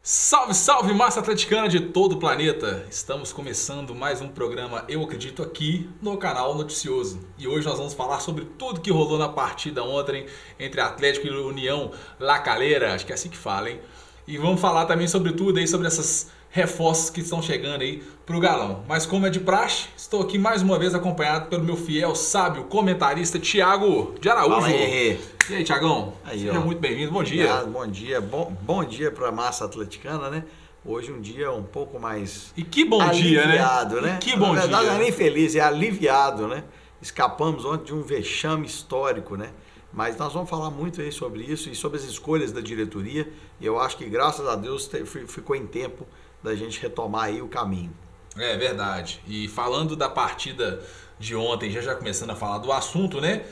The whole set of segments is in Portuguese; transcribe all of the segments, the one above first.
Salve, salve, massa atleticana de todo o planeta! Estamos começando mais um programa Eu Acredito aqui no canal Noticioso. E hoje nós vamos falar sobre tudo que rolou na partida ontem entre Atlético e União La Calera, acho que é assim que fala, hein? E vamos falar também sobre tudo aí, sobre essas reforços que estão chegando aí pro Galão. Mas como é de praxe, estou aqui mais uma vez acompanhado pelo meu fiel, sábio, comentarista Thiago de Araújo. Fala aí. E aí, Thiagão? Seja muito bem-vindo, bom dia. Obrigado, bom dia. Bom dia para a massa atleticana, né? Hoje um dia um pouco mais E que bom aliviado, dia, né? né? E que bom Na verdade, dia. não é nem feliz, é aliviado, né? Escapamos ontem de um vexame histórico, né? Mas nós vamos falar muito aí sobre isso e sobre as escolhas da diretoria. E eu acho que, graças a Deus, ficou em tempo da gente retomar aí o caminho. É verdade. E falando da partida de ontem, já começando a falar do assunto, né?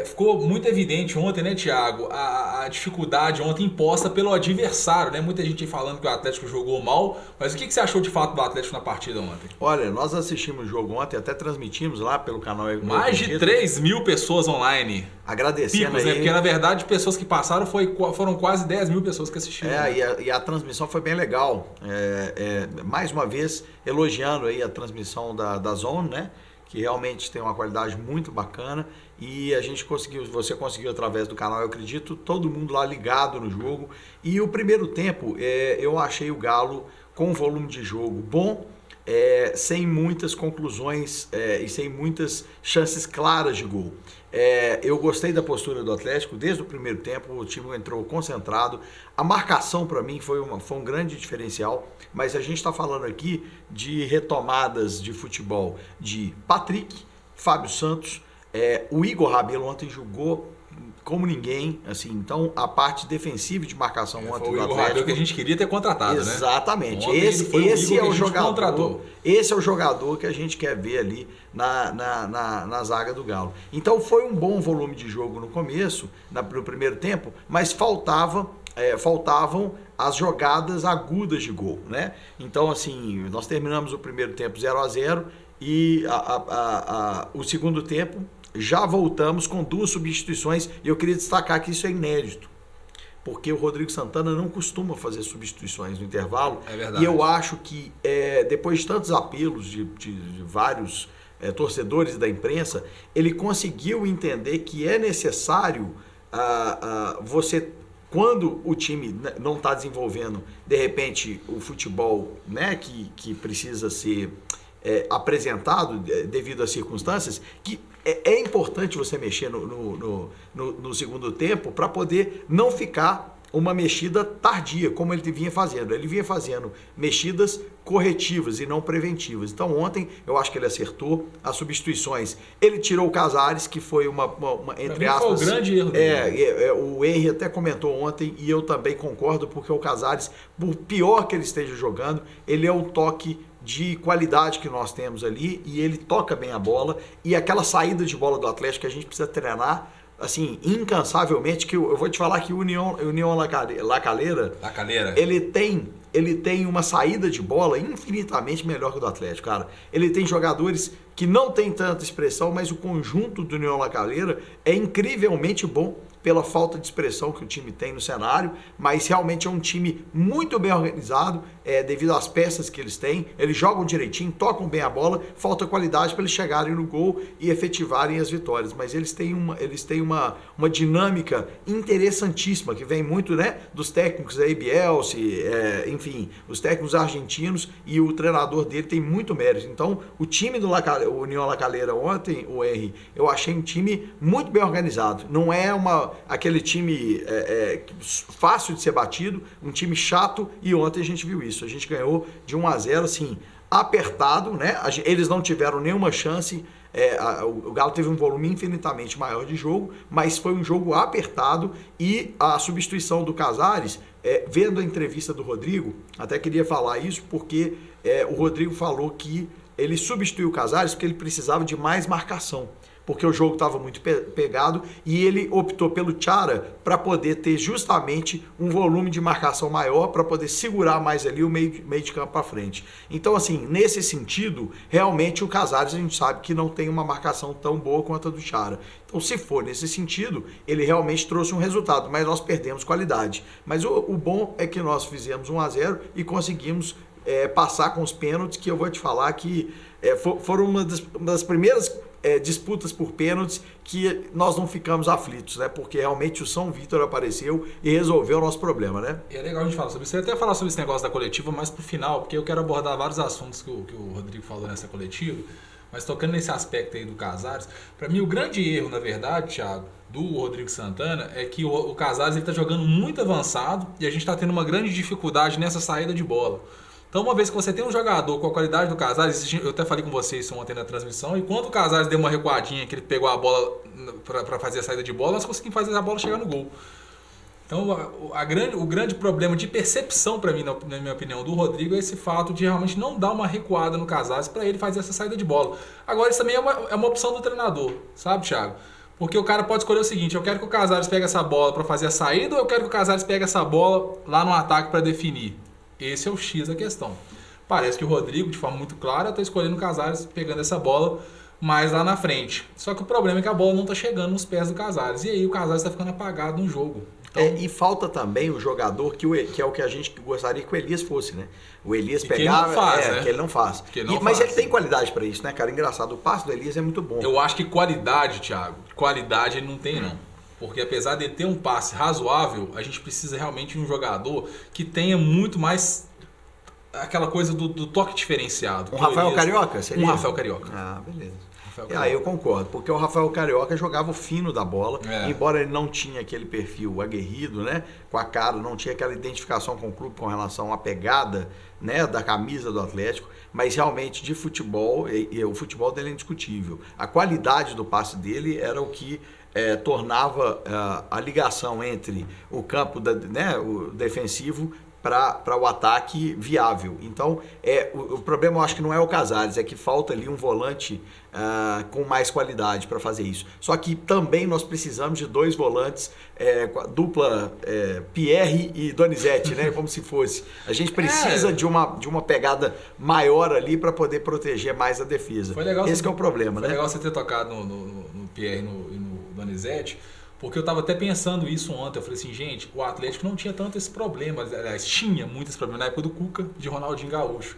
Ficou muito evidente ontem, né, Thiago, a dificuldade ontem imposta pelo adversário, né? Muita gente aí falando que o Atlético jogou mal, mas o que você achou de fato do Atlético na partida ontem? Olha, nós assistimos o jogo ontem, até transmitimos lá pelo canal. Mais de 3 mil pessoas online. Agradecendo Picos, aí. né? Porque na verdade, pessoas que passaram foram quase 10 mil pessoas que assistiram. E a transmissão foi bem legal. Mais uma vez, elogiando aí a transmissão da Zone, né? Que realmente tem uma qualidade muito bacana. E você conseguiu através do canal, eu acredito, todo mundo lá ligado no jogo. E o primeiro tempo, eu achei o Galo com um volume de jogo bom, sem muitas conclusões e sem muitas chances claras de gol. Eu gostei da postura do Atlético desde o primeiro tempo, o time entrou concentrado. A marcação para mim foi um grande diferencial, mas a gente está falando aqui de retomadas de futebol de Patrick, Fábio Santos, o Igor Rabelo ontem jogou como ninguém, assim, então a parte defensiva de marcação ontem Foi o do Igor Atlético Rabelo que a gente queria ter contratado, né? Exatamente. Ontem Esse é o jogador. Contratou. Esse é o jogador que a gente quer ver ali na zaga do Galo. Então foi um bom volume de jogo no começo, no primeiro tempo, mas faltavam as jogadas agudas de gol, né? Então, assim, nós terminamos o primeiro tempo 0-0 e o segundo tempo já voltamos com 2 substituições e eu queria destacar que isso é inédito, porque o Rodrigo Santana não costuma fazer substituições no intervalo. É verdade. E eu acho que depois de tantos apelos de vários torcedores da imprensa, ele conseguiu entender que é necessário você, quando o time não está desenvolvendo, de repente, o futebol, né, que precisa ser apresentado devido às circunstâncias, que é importante você mexer no segundo tempo para poder não ficar uma mexida tardia, como ele vinha fazendo. Ele vinha fazendo mexidas corretivas e não preventivas. Então ontem eu acho que ele acertou as substituições. Ele tirou o Casares, que foi uma entre aspas... Foi o grande erro dele. O Henry até comentou ontem e eu também concordo, porque o Casares, por pior que ele esteja jogando, ele é um toque de qualidade que nós temos ali e ele toca bem a bola, e aquela saída de bola do Atlético que a gente precisa treinar assim incansavelmente, que eu vou te falar que o União La Calera, ele tem uma saída de bola infinitamente melhor que o do Atlético, cara. Ele tem jogadores que não tem tanta expressão, mas o conjunto do União La Calera é incrivelmente bom pela falta de expressão que o time tem no cenário, mas realmente é um time muito bem organizado, devido às peças que eles têm. Eles jogam direitinho, tocam bem a bola, falta qualidade para eles chegarem no gol e efetivarem as vitórias, mas eles têm uma dinâmica interessantíssima, que vem muito, né, dos técnicos aí, Bielsa, enfim, os técnicos argentinos, e o treinador dele tem muito mérito. Então, o time do União La Calera ontem, o Henry, eu achei um time muito bem organizado. Não é aquele time fácil de ser batido, um time chato, e ontem a gente viu isso. A gente ganhou de 1-0, assim, apertado, né? Eles não tiveram nenhuma chance. O Galo teve um volume infinitamente maior de jogo, mas foi um jogo apertado, e a substituição do Casares, vendo a entrevista do Rodrigo, até queria falar isso, porque o Rodrigo falou que ele substituiu o Casares porque ele precisava de mais marcação. porque o jogo estava muito pegado, e ele optou pelo Chara para poder ter justamente um volume de marcação maior, para poder segurar mais ali o meio de campo para frente. Então, assim, nesse sentido, realmente o Casares a gente sabe que não tem uma marcação tão boa quanto a do Chara. Então, se for nesse sentido, ele realmente trouxe um resultado, mas nós perdemos qualidade. Mas o bom é que nós fizemos 1-0 e conseguimos passar com os pênaltis, que eu vou te falar que foram uma das primeiras disputas por pênaltis que nós não ficamos aflitos, né? Porque realmente o São Vítor apareceu e resolveu o nosso problema, né? E é legal a gente falar sobre isso. Eu ia até falar sobre esse negócio da coletiva, mas pro final, porque eu quero abordar vários assuntos que o Rodrigo falou nessa coletiva. Mas tocando nesse aspecto aí do Casares, para mim o grande erro, na verdade, Thiago, do Rodrigo Santana é que o Casares está jogando muito avançado e a gente está tendo uma grande dificuldade nessa saída de bola. Então, uma vez que você tem um jogador com a qualidade do Casares, eu até falei com vocês isso ontem na transmissão, e quando o Casares deu uma recuadinha, que ele pegou a bola para fazer a saída de bola, nós conseguimos fazer a bola chegar no gol. Então, o grande problema de percepção para mim, na minha opinião, do Rodrigo é esse fato de realmente não dar uma recuada no Casares para ele fazer essa saída de bola. Agora, isso também é uma opção do treinador, sabe, Thiago? Porque o cara pode escolher o seguinte: eu quero que o Casares pegue essa bola para fazer a saída, ou eu quero que o Casares pegue essa bola lá no ataque para definir. Esse é o X da questão. Parece que o Rodrigo, de forma muito clara, está escolhendo o Casares pegando essa bola mais lá na frente. Só que o problema é que a bola não está chegando nos pés do Casares. E aí o Casares está ficando apagado no jogo. Então, e falta também o jogador que é o que a gente gostaria que o Elias fosse, né? O Elias pegava, que ele não faz. Mas ele tem qualidade para isso, né, cara? Engraçado, o passe do Elias é muito bom. Eu acho que qualidade, Thiago, qualidade ele não tem, não. Porque apesar de ter um passe razoável, a gente precisa realmente de um jogador que tenha muito mais aquela coisa do toque diferenciado. Um Rafael Carioca? Seria? Um Rafael Carioca. Ah, beleza. Aí eu concordo, porque o Rafael Carioca jogava o fino da bola, embora ele não tinha aquele perfil aguerrido, né, com a cara, não tinha aquela identificação com o clube com relação à pegada, né, da camisa do Atlético, mas realmente de futebol, o futebol dele é indiscutível. A qualidade do passe dele era o que tornava a ligação entre o campo o defensivo para o ataque viável. Então, o problema eu acho que não é o Casares, é que falta ali um volante com mais qualidade para fazer isso. Só que também nós precisamos de dois volantes, dupla Pierre e Donizete, né? Como se fosse. A gente precisa de uma pegada maior ali para poder proteger mais a defesa. Esse que é o problema, foi, né? Foi legal você ter tocado no Pierre e no Donizete, porque eu estava até pensando isso ontem. Eu falei assim, gente, o Atlético não tinha tanto esse problema. Aliás, tinha muito esse problema na época do Cuca, de Ronaldinho Gaúcho.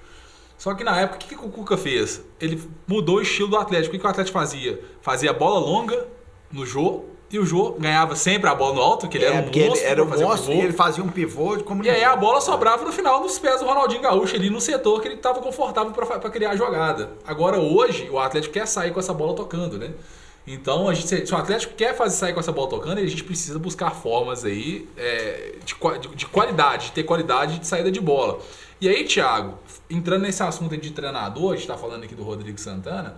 Só que na época, o que o Cuca fez? Ele mudou o estilo do Atlético. O que o Atlético fazia? Fazia bola longa no Jô, e o Jô ganhava sempre a bola no alto, que ele era um monstro. Ele era um monstro e ele fazia um pivô de comunicação. E aí a bola sobrava no final dos pés do Ronaldinho Gaúcho, ali no setor que ele estava confortável para criar a jogada. Agora, hoje, o Atlético quer sair com essa bola tocando, né? Então, se o Atlético quer sair com essa bola tocando, a gente precisa buscar formas aí de qualidade, de ter qualidade de saída de bola. E aí, Thiago, entrando nesse assunto de treinador, a gente está falando aqui do Rodrigo Santana,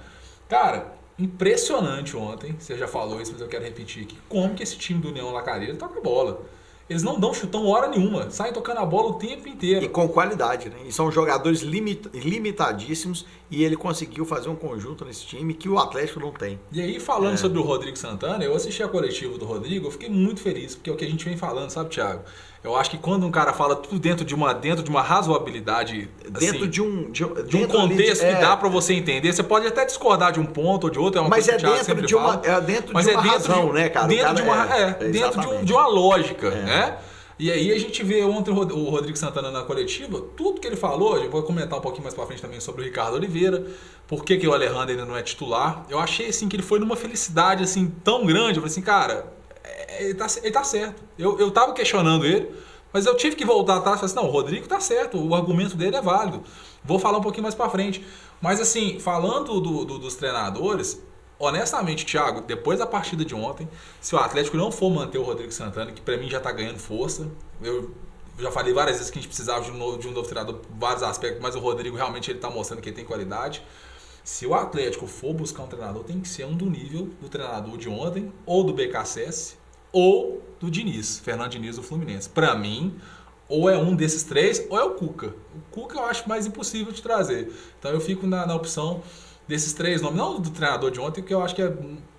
cara, impressionante ontem, você já falou isso, mas eu quero repetir aqui, como que esse time do União La Calera toca a bola. Eles não dão chutão hora nenhuma, saem tocando a bola o tempo inteiro. E com qualidade, né? E são jogadores limitadíssimos e ele conseguiu fazer um conjunto nesse time que o Atlético não tem. E aí, falando sobre o Rodrigo Santana, eu assisti a coletiva do Rodrigo, eu fiquei muito feliz, porque é o que a gente vem falando, sabe, Thiago? Eu acho que quando um cara fala tudo dentro de uma razoabilidade, dentro assim, de um contexto que dá pra você entender, você pode até discordar de um ponto ou de outro, mas é dentro de uma razão, né, cara? Dentro de uma lógica, né? E aí a gente vê ontem o Rodrigo Santana na coletiva, tudo que ele falou, eu vou comentar um pouquinho mais pra frente também sobre o Ricardo Oliveira, por que o Alejandro ainda não é titular. Eu achei assim que ele foi numa felicidade assim tão grande, eu falei assim, cara, ele tá certo. Eu tava questionando ele, mas eu tive que voltar atrás e falar assim, não, o Rodrigo tá certo, o argumento dele é válido. Vou falar um pouquinho mais pra frente. Mas assim, falando dos treinadores, honestamente, Thiago, depois da partida de ontem, se o Atlético não for manter o Rodrigo Santana, que pra mim já tá ganhando força, eu já falei várias vezes que a gente precisava de um novo treinador em vários aspectos, mas o Rodrigo realmente ele tá mostrando que ele tem qualidade. Se o Atlético for buscar um treinador, tem que ser um do nível do treinador de ontem, ou do BKSS, ou do Diniz, Fernando Diniz do Fluminense. Pra mim, ou é um desses três, ou é o Cuca. O Cuca eu acho mais impossível de trazer. Então eu fico na opção desses três nomes, não do treinador de ontem, que eu acho que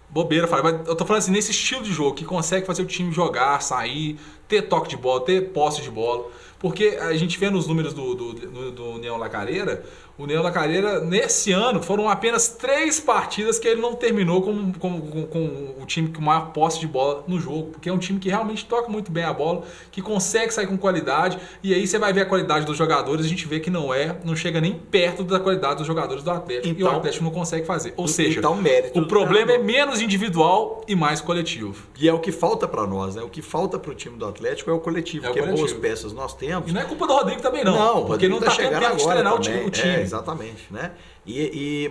bobeira, mas eu tô falando assim, nesse estilo de jogo, que consegue fazer o time jogar, sair, ter toque de bola, ter posse de bola. Porque a gente vê nos números do União La Calera, o União La Calera, nesse ano, foram apenas 3 partidas que ele não terminou com o time com maior posse de bola no jogo. Porque é um time que realmente toca muito bem a bola, que consegue sair com qualidade. E aí você vai ver a qualidade dos jogadores, a gente vê que não chega nem perto da qualidade dos jogadores do Atlético. Então, e o Atlético não consegue fazer. Ou seja, então, mérito o problema é menos individual e mais coletivo. E é o que falta para nós, né? O que falta para o time do Atlético é o coletivo, boas peças nós temos. E não é culpa do Rodrigo também não. Não, porque não tá tendo tempo de treinar o time. Exatamente, né?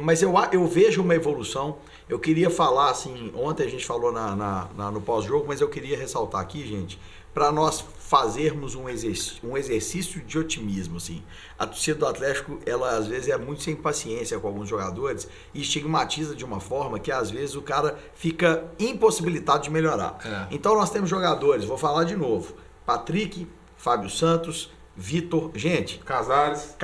Mas eu vejo uma evolução. Eu queria falar, assim, ontem a gente falou no pós-jogo, mas eu queria ressaltar aqui, gente, para nós fazermos um exercício de otimismo, assim. A torcida do Atlético, ela às vezes é muito sem paciência com alguns jogadores e estigmatiza de uma forma que às vezes o cara fica impossibilitado de melhorar. Então nós temos jogadores, vou falar de novo, Patrick, Fábio Santos, Vitor, gente... Casares. O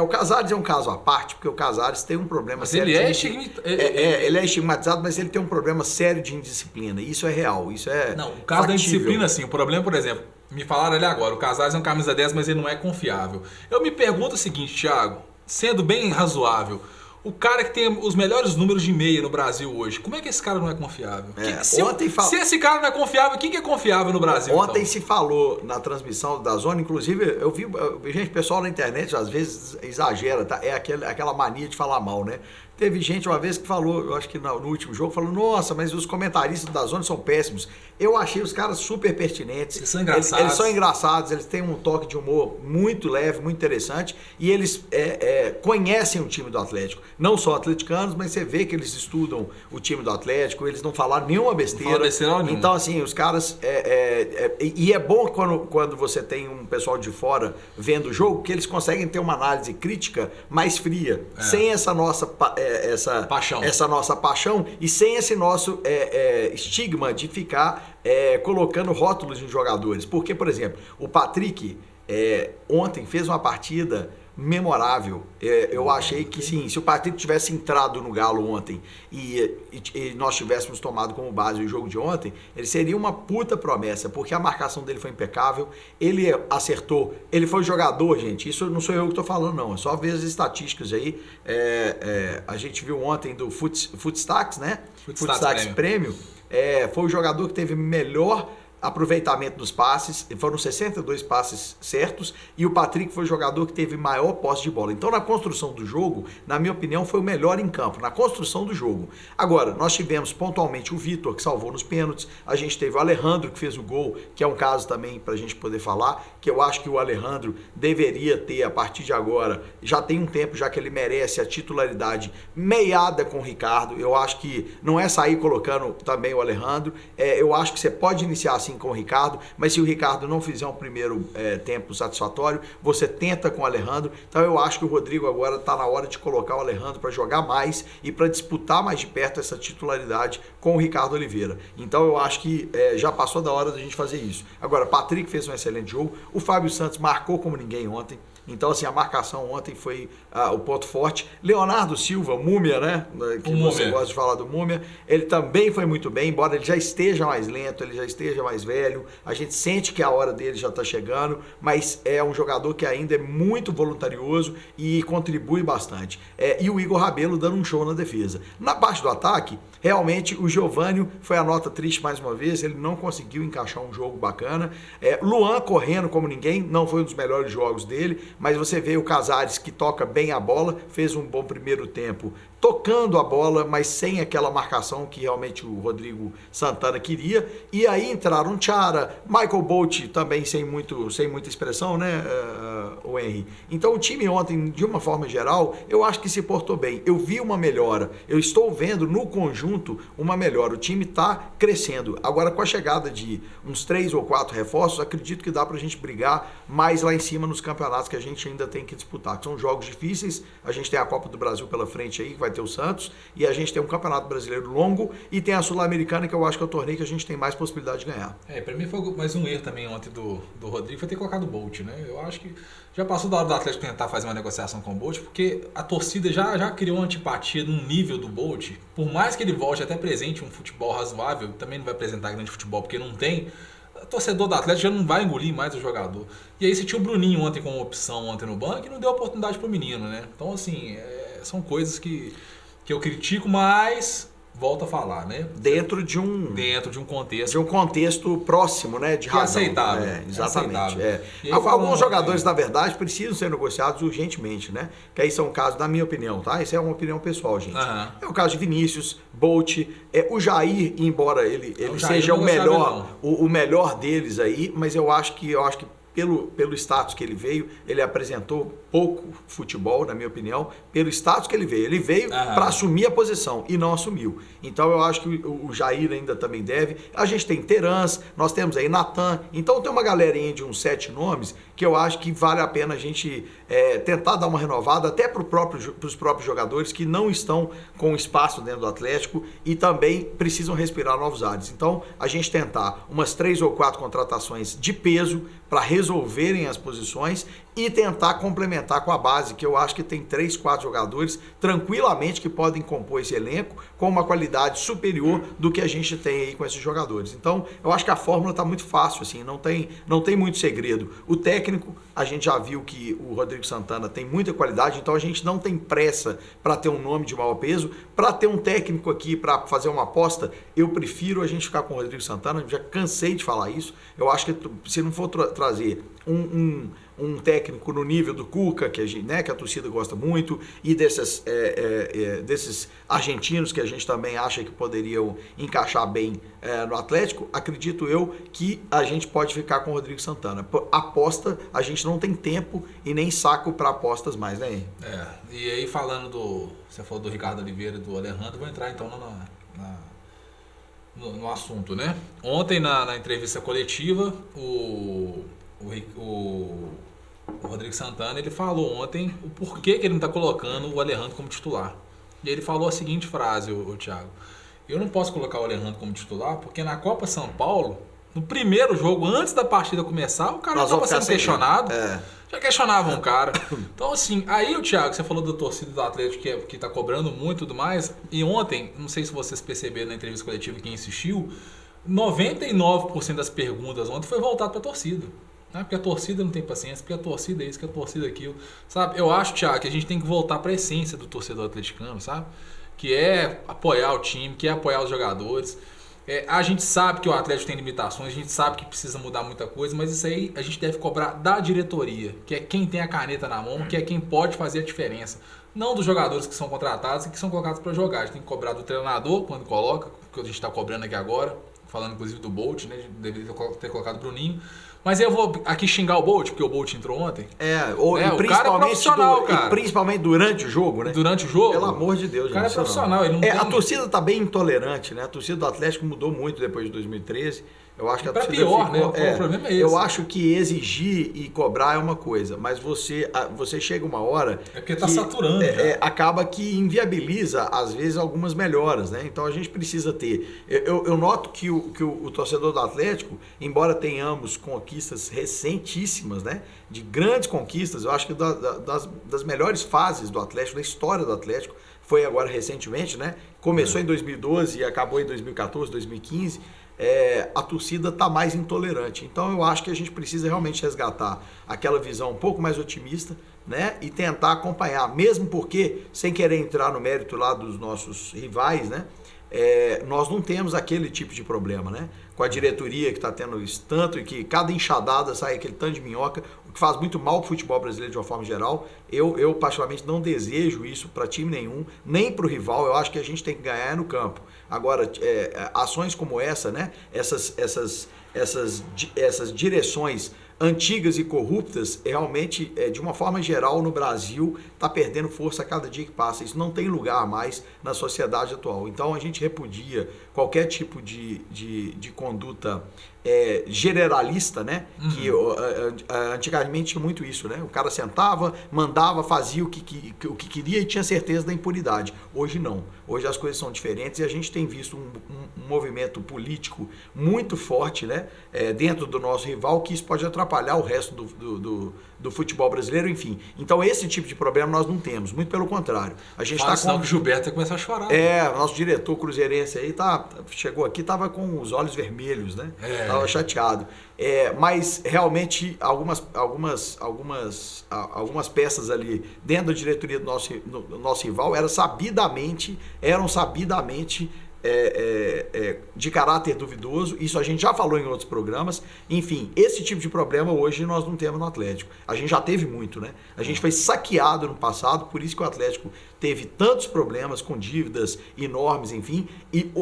Casares é um caso à parte, porque o Casares tem um problema mas sério. Ele é estigmatizado, mas ele tem um problema sério de indisciplina. Isso é real, isso é Não, o caso da indisciplina, sim. O problema, por exemplo, me falaram ali agora, o Casares é um camisa 10, mas ele não é confiável. Eu me pergunto o seguinte, Thiago, sendo bem razoável, o cara que tem os melhores números de meia no Brasil hoje, como é que esse cara não é confiável? Se esse cara não é confiável, quem que é confiável no Brasil? Ontem então? Se falou na transmissão da Zona, inclusive eu vi, gente, pessoal na internet às vezes exagera, tá? É aquela mania de falar mal, né? Teve gente uma vez que falou, eu acho que no último jogo, falou, nossa, mas os comentaristas da Zona são péssimos. Eu achei os caras super pertinentes. Eles são engraçados. Eles são engraçados, eles têm um toque de humor muito leve, muito interessante. E eles conhecem o time do Atlético. Não só atleticanos, mas você vê que eles estudam o time do Atlético, eles não falaram nenhuma besteira. Não besteira nenhuma. Então, assim, os caras... E é bom quando você tem um pessoal de fora vendo o jogo, que eles conseguem ter uma análise crítica mais fria, sem essa nossa... essa nossa paixão e sem esse nosso estigma de ficar colocando rótulos em jogadores. Porque, por exemplo, o Patrick ontem fez uma partida memorável. Eu achei que sim, se o Patrick tivesse entrado no Galo ontem e nós tivéssemos tomado como base o jogo de ontem, ele seria uma puta promessa, porque a marcação dele foi impecável, ele acertou, ele foi jogador, gente, isso não sou eu que estou falando não, é só ver as estatísticas aí. A gente viu ontem do Footstats, né? Footstats Premium, foi o jogador que teve melhor aproveitamento dos passes, foram 62 passes certos, e o Patrick foi o jogador que teve maior posse de bola. Então, na construção do jogo, na minha opinião, foi o melhor em campo, na construção do jogo. Agora, nós tivemos pontualmente o Vitor, que salvou nos pênaltis, a gente teve o Alejandro, que fez o gol, que é um caso também para a gente poder falar, que eu acho que o Alejandro deveria ter, a partir de agora, já tem um tempo, já que ele merece a titularidade meiada com o Ricardo. Eu acho que não é sair colocando também o Alejandro, eu acho que você pode iniciar assim com o Ricardo, mas se o Ricardo não fizer um primeiro tempo satisfatório, você tenta com o Alejandro. Então eu acho que o Rodrigo agora está na hora de colocar o Alejandro para jogar mais e para disputar mais de perto essa titularidade com o Ricardo Oliveira. Então eu acho que já passou da hora da gente fazer isso. Agora, Patrick fez um excelente jogo, o Fábio Santos marcou como ninguém ontem. Então, assim, a marcação ontem foi o ponto forte. Leonardo Silva, Múmia, né? Que você gosta de falar do Múmia. Ele também foi muito bem, embora ele já esteja mais lento, ele já esteja mais velho. A gente sente que a hora dele já está chegando, mas é um jogador que ainda é muito voluntarioso e contribui bastante. E o Igor Rabelo dando um show na defesa. Na parte do ataque, realmente o Giovânio foi a nota triste mais uma vez, ele não conseguiu encaixar um jogo bacana. Luan correndo como ninguém, não foi um dos melhores jogos dele, mas você vê o Casares que toca bem a bola, fez um bom primeiro tempo, tocando a bola, mas sem aquela marcação que realmente o Rodrigo Santana queria. E aí entraram Chara, Michael Bolt também sem muita expressão, né, o Henry. Então o time ontem, de uma forma geral, eu acho que se portou bem. Eu vi uma melhora, eu estou vendo no conjunto uma melhora. O time está crescendo. Agora, com a chegada de uns 3 ou 4 reforços, acredito que dá pra gente brigar mais lá em cima nos campeonatos que a gente ainda tem que disputar. São jogos difíceis, a gente tem a Copa do Brasil pela frente aí, que vai ter o Santos, e a gente tem um Campeonato Brasileiro longo, e tem a Sul-Americana, que eu acho que é o torneio que a gente tem mais possibilidade de ganhar. Pra mim foi mais um erro também ontem do Rodrigo, foi ter colocado o Bolt, né? Eu acho que já passou da hora do Atlético tentar fazer uma negociação com o Bolt, porque a torcida já criou uma antipatia num nível do Bolt, por mais que ele volte até presente um futebol razoável, também não vai apresentar grande futebol, porque não tem, o torcedor do Atlético já não vai engolir mais o jogador. E aí você tinha o Bruninho ontem como opção ontem no banco e não deu oportunidade pro menino, né? Então assim, são coisas que eu critico, mas volto a falar, né? Dentro de um contexto. De um contexto próximo, né? De razão. Aceitável. Exatamente. falando, Alguns jogadores, na verdade, precisam ser negociados urgentemente, né? Que aí são casos, na minha opinião, tá? Isso é uma opinião pessoal, gente. É o caso de Vinícius, Bolt, o Jair, embora ele seja o melhor deles aí, mas eu acho que pelo status que ele veio, ele apresentou pouco futebol, na minha opinião, pelo status que ele veio. Ele veio para assumir a posição e não assumiu. Então eu acho que o Jair ainda também deve. A gente tem Terans, nós temos aí Natan. Então tem uma galerinha de uns 7 nomes que eu acho que vale a pena a gente tentar dar uma renovada até para os próprios jogadores que não estão com espaço dentro do Atlético e também precisam respirar novos ares. Então a gente tentar umas 3 ou 4 contratações de peso para resolverem as posições e tentar complementar com a base, que eu acho que tem 3, 4 jogadores tranquilamente que podem compor esse elenco com uma qualidade superior do que a gente tem aí com esses jogadores. Então, eu acho que a fórmula está muito fácil, assim, não tem muito segredo. O técnico, a gente já viu que o Rodrigo Santana tem muita qualidade, então a gente não tem pressa para ter um nome de maior peso. Para ter um técnico aqui para fazer uma aposta, eu prefiro a gente ficar com o Rodrigo Santana, já cansei de falar isso. Eu acho que se não for trazer um técnico no nível do Cuca, que a torcida gosta muito, e desses argentinos que a gente também acha que poderiam encaixar bem no Atlético, acredito eu que a gente pode ficar com o Rodrigo Santana. Aposta, a gente não tem tempo e nem saco para apostas mais, né? E aí falando você falou do Ricardo Oliveira e do Alejandro, vou entrar então no assunto, né? Ontem na entrevista coletiva, o Rodrigo Santana, ele falou ontem o porquê que ele não está colocando o Alejandro como titular. E ele falou a seguinte frase, o Thiago: eu não posso colocar o Alejandro como titular porque na Copa São Paulo, no primeiro jogo, antes da partida começar, o cara estava sendo questionado. Já questionavam o cara. Então, assim, aí o Thiago, você falou da torcida do Atlético que está cobrando muito e tudo mais. E ontem, não sei se vocês perceberam na entrevista coletiva quem assistiu, 99% das perguntas ontem foi voltado para a torcida. Porque a torcida não tem paciência, porque a torcida é isso, que a torcida é aquilo, sabe? Eu acho, Thiago, que a gente tem que voltar para a essência do torcedor atleticano, sabe? Que é apoiar o time, que é apoiar os jogadores. A gente sabe que o Atlético tem limitações, a gente sabe que precisa mudar muita coisa, mas isso aí a gente deve cobrar da diretoria, que é quem tem a caneta na mão, que é quem pode fazer a diferença. Não dos jogadores que são contratados e que são colocados para jogar. A gente tem que cobrar do treinador quando coloca, que a gente está cobrando aqui agora, falando inclusive do Bolt, né? Deveria ter colocado o Bruninho. Mas eu vou aqui xingar o Bolt, porque o Bolt entrou ontem. O cara é profissional, cara. E principalmente durante o jogo, né? Durante o jogo. Pelo amor de Deus, o cara é profissional. Ele não tem... A torcida tá bem intolerante, né? A torcida do Atlético mudou muito depois de 2013. Eu acho que a torcida pior, ficou, né? O problema é esse. Eu acho que exigir e cobrar é uma coisa, mas você chega uma hora... É porque tá saturando. Acaba que inviabiliza, às vezes, algumas melhoras, né? Então a gente precisa ter... Eu noto que o torcedor do Atlético, embora tenhamos conquistas recentíssimas, né? De grandes conquistas, eu acho que das melhores fases do Atlético, da história do Atlético, foi agora recentemente, né? Começou em 2012 e acabou em 2014, 2015... a torcida está mais intolerante. Então eu acho que a gente precisa realmente resgatar aquela visão um pouco mais otimista, né? E tentar acompanhar, mesmo porque, sem querer entrar no mérito lá dos nossos rivais, né? Nós não temos aquele tipo de problema, né? Com a diretoria que está tendo isso tanto e que cada enxadada sai aquele tanto de minhoca, o que faz muito mal para o futebol brasileiro de uma forma geral. Eu particularmente não desejo isso para time nenhum, nem para o rival. Eu acho que a gente tem que ganhar no campo. Agora, ações como essa, né? Essas direções antigas e corruptas, realmente, de uma forma geral, no Brasil, está perdendo força a cada dia que passa. Isso não tem lugar mais na sociedade atual. Então, a gente repudia qualquer tipo de conduta generalista, né? Que antigamente tinha muito isso, né? O cara sentava, mandava, fazia o que queria e tinha certeza da impunidade. Hoje não. Hoje as coisas são diferentes e a gente tem visto um movimento político muito forte, né? Dentro do nosso rival, que isso pode atrapalhar o resto do futebol brasileiro, enfim. Então esse tipo de problema nós não temos, muito pelo contrário. A gente está com o Gilberto vai começar a chorar. Nosso diretor cruzeirense aí chegou aqui, estava com os olhos vermelhos, né? Estava chateado. Mas realmente algumas peças ali dentro da diretoria do nosso rival eram sabidamente de caráter duvidoso. Isso a gente já falou em outros programas. Enfim, esse tipo de problema hoje nós não temos no Atlético. A gente já teve muito, né? A gente foi saqueado no passado, por isso que o Atlético teve tantos problemas com dívidas enormes, enfim.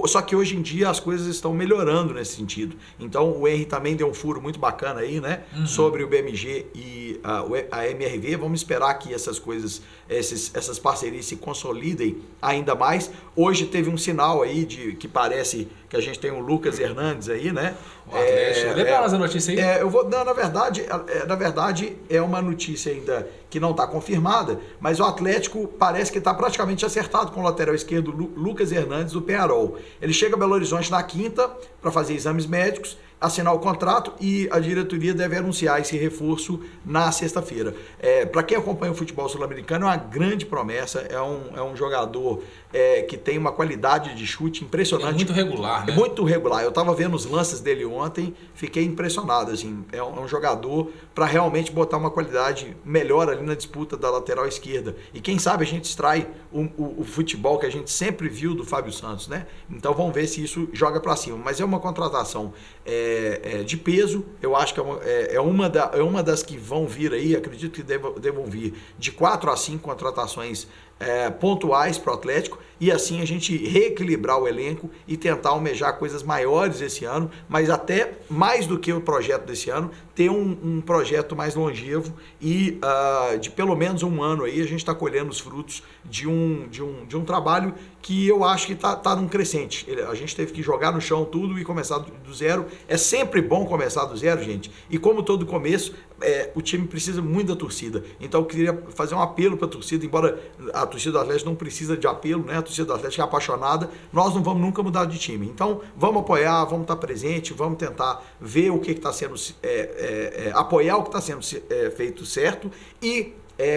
Só que hoje em dia as coisas estão melhorando nesse sentido. Então o Henry também deu um furo muito bacana aí, né? Sobre o BMG e a MRV. Vamos esperar que essas coisas, essas parcerias se consolidem ainda mais. Hoje teve um sinal aí que parece que a gente tem o Lucas Hernandes aí, né? O Atlético. Legal essa notícia aí. Na verdade, é uma notícia ainda que não está confirmada, mas o Atlético parece que está praticamente acertado com o lateral esquerdo Lucas Hernandes do Peñarol. Ele chega a Belo Horizonte na quinta para fazer exames médicos, assinar o contrato e a diretoria deve anunciar esse reforço na sexta-feira. Para quem acompanha o futebol sul-americano, é uma grande promessa, é um jogador que tem uma qualidade de chute impressionante. É muito regular, né? É muito regular. Eu estava vendo os lances dele ontem, fiquei impressionado. Assim, é um jogador para realmente botar uma qualidade melhor ali na disputa da lateral esquerda. E quem sabe a gente extrai o futebol que a gente sempre viu do Fábio Santos, né? Então vamos ver se isso joga para cima. Mas é uma contratação de peso. Eu acho que é uma das que vão vir aí, acredito que devam vir de 4 a 5 contratações pontuais para o Atlético, e assim a gente reequilibrar o elenco e tentar almejar coisas maiores esse ano, mas até mais do que o projeto desse ano, ter um projeto mais longevo e de pelo menos um ano aí a gente está colhendo os frutos de um trabalho que eu acho que está num crescente. A gente teve que jogar no chão tudo e começar do zero. É sempre bom começar do zero, gente, e como todo começo, o time precisa muito da torcida. Então eu queria fazer um apelo para a torcida, embora a torcida do Atlético não precisa de apelo, né? A torcida do Atlético é apaixonada, nós não vamos nunca mudar de time. Então vamos apoiar, vamos estar presente, vamos tentar ver o que está sendo, apoiar o que está sendo feito certo e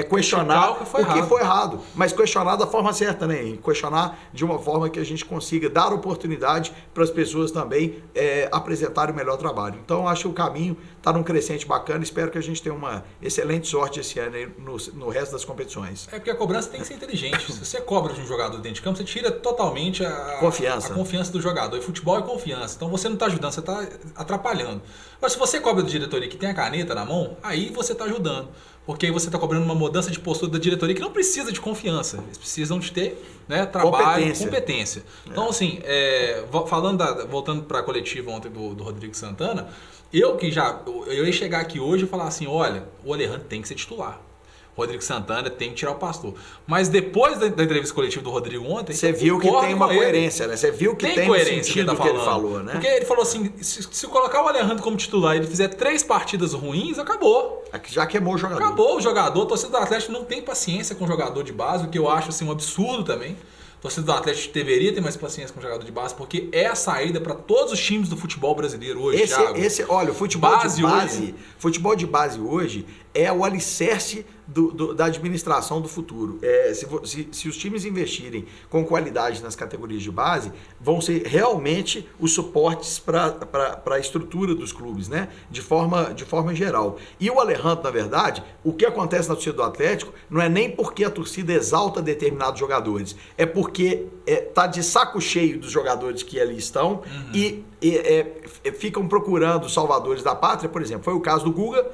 questionar o que foi errado, mas questionar da forma certa, né? E questionar de uma forma que a gente consiga dar oportunidade para as pessoas também apresentarem o melhor trabalho. Então acho que o caminho está num crescente bacana, espero que a gente tenha uma excelente sorte esse ano aí no resto das competições. Porque a cobrança tem que ser inteligente. Se você cobra de um jogador dentro de campo, você tira totalmente a confiança do jogador. E futebol é confiança, então você não está ajudando, você está atrapalhando. Mas se você cobra da diretoria que tem a caneta na mão, aí você está ajudando. Porque aí você está cobrando uma mudança de postura da diretoria que não precisa de confiança. Eles precisam de ter, né, trabalho, competência. Então, assim, voltando para a coletiva ontem do Rodrigo Santana, eu ia chegar aqui hoje e falar assim, olha, o Alejandro tem que ser titular. Rodrigo Santana tem que tirar o Pastor. Mas depois da entrevista coletiva do Rodrigo ontem... Você viu que tem uma coerência, né? Você viu que tem um sentido do que ele falou, né? Porque ele falou assim, se colocar o Alejandro como titular e ele fizer 3 partidas ruins, acabou. Já queimou o jogador. Acabou o jogador. A torcida do Atlético não tem paciência com o jogador de base, o que eu acho assim, um absurdo também. A torcida do Atlético deveria ter mais paciência com o jogador de base, porque é a saída para todos os times do futebol brasileiro hoje, Olha, o futebol de base hoje é o alicerce da administração do futuro. Se os times investirem com qualidade nas categorias de base, vão ser realmente os suportes para a estrutura dos clubes, né? De forma geral. E o Alejandro, na verdade, o que acontece na torcida do Atlético não é nem porque a torcida exalta determinados jogadores, é porque está de saco cheio dos jogadores que ali estão e ficam procurando salvadores da pátria, por exemplo. Foi o caso do Guga.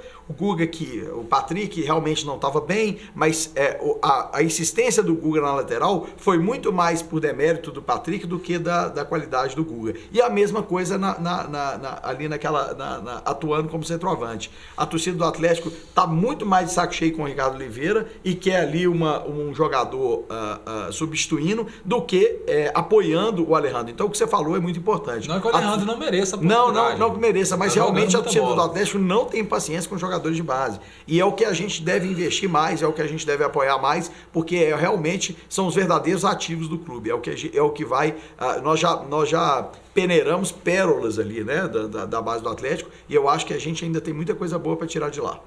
O Patrick realmente não estava bem, mas a insistência do Guga na lateral foi muito mais por demérito do Patrick do que da qualidade do Guga. E a mesma coisa ali atuando como centroavante. A torcida do Atlético está muito mais de saco cheio com o Ricardo Oliveira e quer ali um jogador substituindo do que apoiando o Alejandro. Então o que você falou é muito importante. Não é que o Alejandro não mereça a oportunidade. Não que mereça, mas realmente a torcida do Atlético não tem paciência com jogadores de base. E é o que a gente deve investir mais, é o que a gente deve apoiar mais, porque realmente são os verdadeiros ativos do clube. É o que vai... Nós já peneiramos pérolas ali, né, da base do Atlético, e eu acho que a gente ainda tem muita coisa boa para tirar de lá.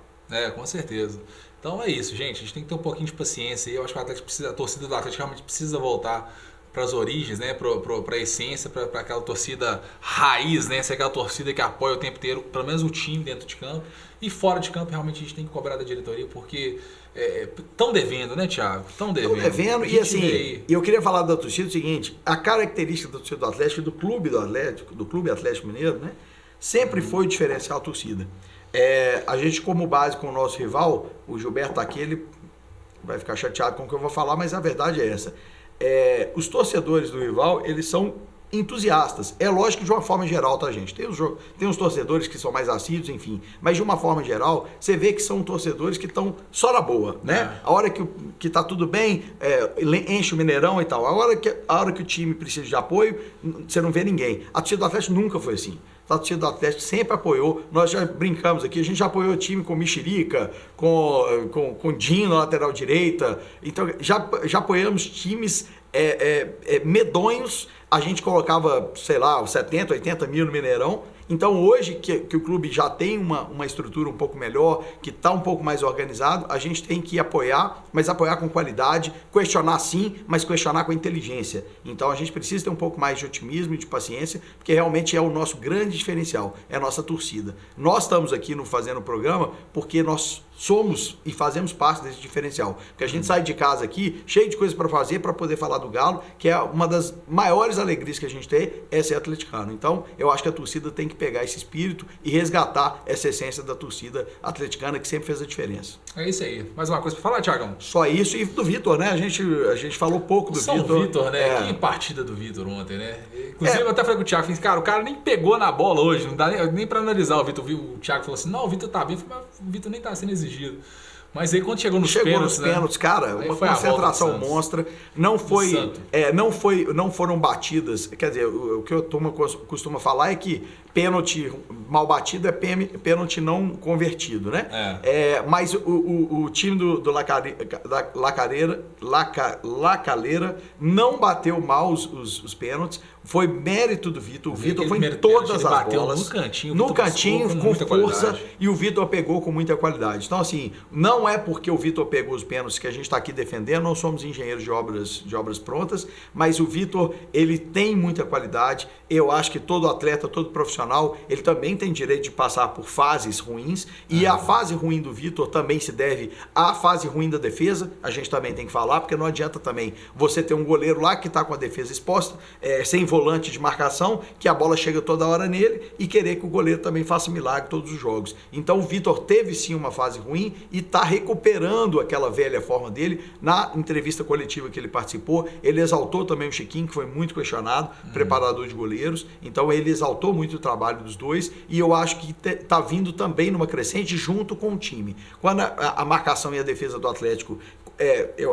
Com certeza. Então é isso, gente. A gente tem que ter um pouquinho de paciência. Eu acho que a torcida do Atlético realmente precisa voltar para as origens, né, para a essência, para aquela torcida raiz, né, ser aquela torcida que apoia o tempo inteiro, pelo menos o time dentro de campo. E fora de campo, realmente a gente tem que cobrar da diretoria, porque estão devendo, né, Thiago? Estão devendo. E assim, eu queria falar da torcida o seguinte: a característica da torcida do Atlético e do Clube Atlético Mineiro, né, sempre foi diferenciar a torcida. A gente, como base com o nosso rival, o Gilberto está aqui, ele vai ficar chateado com o que eu vou falar, mas a verdade é essa. Os torcedores do rival, eles são entusiastas. É lógico que de uma forma geral, tá, gente? Tem os torcedores que são mais assíduos, enfim. Mas de uma forma geral, você vê que são torcedores que estão só na boa, né? A hora que tá tudo bem, enche o Mineirão e tal. A hora que o time precisa de apoio, você não vê ninguém. A torcida do Atlético nunca foi assim. A torcida do Atlético sempre apoiou. Nós já brincamos aqui, a gente já apoiou o time com Mexerica, com Dinho na lateral direita. Então, já apoiamos times medonhos. A gente colocava, sei lá, 70, 80 mil no Mineirão. Então hoje que o clube já tem uma estrutura um pouco melhor, que está um pouco mais organizado, a gente tem que apoiar, mas apoiar com qualidade, questionar sim, mas questionar com inteligência. Então a gente precisa ter um pouco mais de otimismo e de paciência, porque realmente é o nosso grande diferencial, é a nossa torcida. Nós estamos aqui fazendo o programa porque nós somos e fazemos parte desse diferencial. Porque a gente sai de casa aqui cheio de coisas para fazer, para poder falar do Galo, que é uma das maiores alegrias que a gente tem, é ser atleticano. Então, eu acho que a torcida tem que pegar esse espírito e resgatar essa essência da torcida atleticana, que sempre fez a diferença. É isso aí. Mais uma coisa para falar, Thiagão? Só isso, e do Vitor, né? A gente falou pouco do Vitor. Vitor, né? Que partida do Vitor ontem, né? Inclusive, eu até falei com o Thiago, cara, o cara nem pegou na bola hoje, não dá nem para analisar o Vitor. O Thiago falou assim, não, o Vitor tá bem, mas o Vitor nem tá sendo exigido. Mas aí quando chegou nos pênaltis, cara, uma concentração monstra. Não foram batidas. Quer dizer, o que eu costuma falar é que pênalti mal batido é pênalti não convertido, né? Mas o time do Lacaleira não bateu mal os pênaltis. Foi mérito do Vitor. O Vitor foi em todas as bolas. No cantinho, com força. E o Vitor pegou com muita qualidade. Então, assim, não é porque o Vitor pegou os pênaltis que a gente está aqui defendendo. Não somos engenheiros de obras prontas. Mas o Vitor, ele tem muita qualidade. Eu acho que todo atleta, todo profissional, ele também tem direito de passar por fases ruins. E a fase ruim do Vitor também se deve à fase ruim da defesa. A gente também tem que falar, porque não adianta também você ter um goleiro lá que está com a defesa exposta, sem volante de marcação, que a bola chega toda hora nele, e querer que o goleiro também faça milagre todos os jogos. Então o Vitor teve sim uma fase ruim e está recuperando aquela velha forma dele. Na entrevista coletiva que ele participou, ele exaltou também o Chiquinho, que foi muito questionado, preparador de goleiros. Então ele exaltou muito o trabalho dos dois, e eu acho que está vindo também numa crescente junto com o time. Quando a marcação e a defesa do Atlético,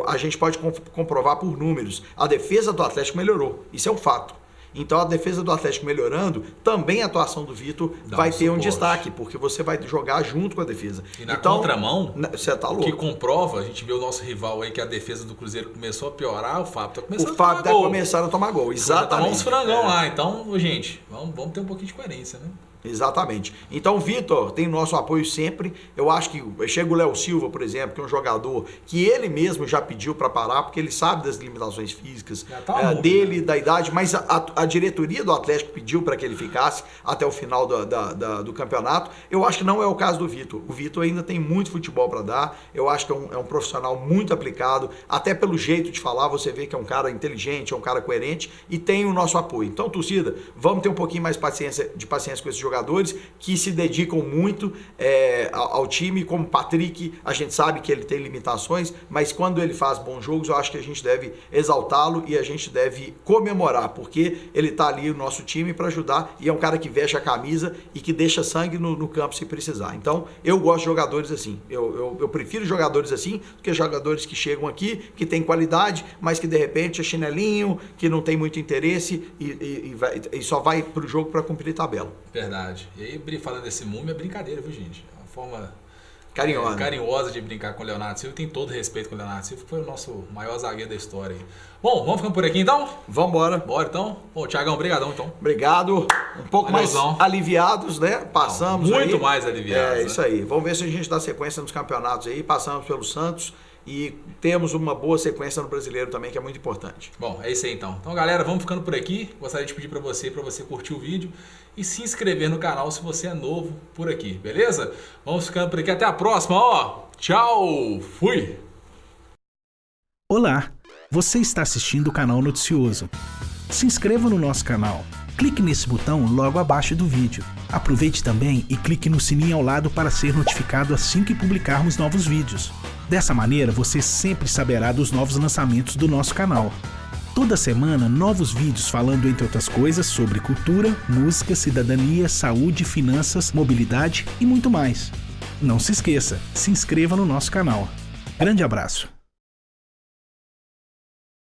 a gente pode comprovar por números, a defesa do Atlético melhorou, isso é um fato. Então a defesa do Atlético melhorando, também a atuação do Vitor vai ter um destaque, porque você vai jogar junto com a defesa. E na contramão, você tá louco. Que comprova, a gente vê o nosso rival aí, que a defesa do Cruzeiro começou a piorar, o Fábio tá começando a tomar gol. O Fábio tá começando a tomar gol, exatamente. Tá uns frangão lá, então, gente, vamos ter um pouquinho de coerência, né? Exatamente. Então, Vitor, tem nosso apoio sempre. Eu acho que chega o Léo Silva, por exemplo, que é um jogador que ele mesmo já pediu para parar, porque ele sabe das limitações físicas dele, da idade, mas a diretoria do Atlético pediu para que ele ficasse até o final do campeonato. Eu acho que não é o caso do Vitor. O Vitor ainda tem muito futebol para dar. Eu acho que é um profissional muito aplicado, até pelo jeito de falar, você vê que é um cara inteligente, é um cara coerente e tem o nosso apoio. Então, torcida, vamos ter um pouquinho mais de paciência com esses jogadores que se dedicam muito ao time, como o Patrick, a gente sabe que ele tem limitações, mas quando ele faz bons jogos, eu acho que a gente deve exaltá-lo e a gente deve comemorar, porque ele está ali no nosso time para ajudar e é um cara que veste a camisa e que deixa sangue no campo se precisar. Então, eu gosto de jogadores assim. Eu prefiro jogadores assim do que jogadores que chegam aqui, que têm qualidade, mas que de repente é chinelinho, que não tem muito interesse e só vai para o jogo para cumprir tabela. Verdade. E aí, falando desse Múmia, é brincadeira, viu, gente? É uma forma carinhosa de brincar com o Leonardo Silva. Tem todo respeito com o Leonardo Silva, que foi o nosso maior zagueiro da história. Bom, vamos ficando por aqui então? Vamos embora. Bora então? Bom, Thiagão, brigadão então. Obrigado. Um pouco mais aliviados, né? Passamos muito aí. mais aliviados. É, isso aí. Vamos ver se a gente dá sequência nos campeonatos aí. Passamos pelo Santos e temos uma boa sequência no Brasileiro também, que é muito importante. Bom, é isso aí então. Então, galera, vamos ficando por aqui. Gostaria de pedir para você curtir o vídeo e se inscrever no canal se você é novo por aqui, beleza? Vamos ficando por aqui. Até a próxima, ó. Tchau. Fui. Olá, você está assistindo o canal Noticioso. Se inscreva no nosso canal. Clique nesse botão logo abaixo do vídeo. Aproveite também e clique no sininho ao lado para ser notificado assim que publicarmos novos vídeos. Dessa maneira, você sempre saberá dos novos lançamentos do nosso canal. Toda semana, novos vídeos falando, entre outras coisas, sobre cultura, música, cidadania, saúde, finanças, mobilidade e muito mais. Não se esqueça, se inscreva no nosso canal. Grande abraço!